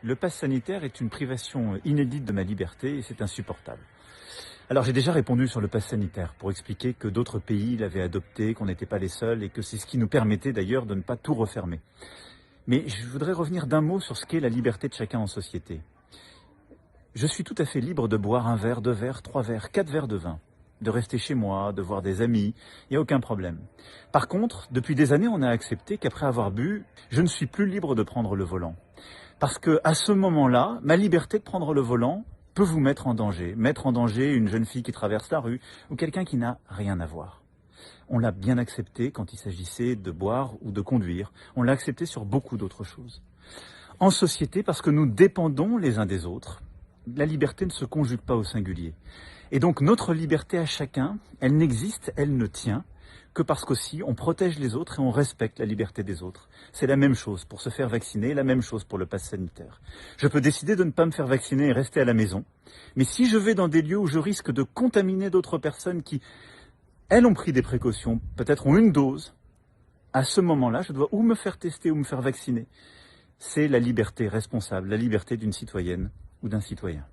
Le pass sanitaire est une privation inédite de ma liberté et c'est insupportable. Alors j'ai déjà répondu sur le pass sanitaire pour expliquer que d'autres pays l'avaient adopté, qu'on n'était pas les seuls et que c'est ce qui nous permettait d'ailleurs de ne pas tout refermer. Mais je voudrais revenir d'un mot sur ce qu'est la liberté de chacun en société. Je suis tout à fait libre de boire un verre, 2 verres, 3 verres, 4 verres de vin, de rester chez moi, de voir des amis, il n'y a aucun problème. Par contre, depuis des années, on a accepté qu'après avoir bu, je ne suis plus libre de prendre le volant. Parce que à ce moment-là, ma liberté de prendre le volant peut vous mettre en danger une jeune fille qui traverse la rue ou quelqu'un qui n'a rien à voir. On l'a bien accepté quand il s'agissait de boire ou de conduire. On l'a accepté sur beaucoup d'autres choses. En société, parce que nous dépendons les uns des autres, la liberté ne se conjugue pas au singulier. Et donc notre liberté à chacun, elle n'existe, elle ne tient que parce qu'aussi on protège les autres et on respecte la liberté des autres. C'est la même chose pour se faire vacciner, la même chose pour le pass sanitaire. Je peux décider de ne pas me faire vacciner et rester à la maison, mais si je vais dans des lieux où je risque de contaminer d'autres personnes qui, elles, ont pris des précautions, peut-être ont une dose, à ce moment-là, je dois ou me faire tester ou me faire vacciner. C'est la liberté responsable, la liberté d'une citoyenne ou d'un citoyen.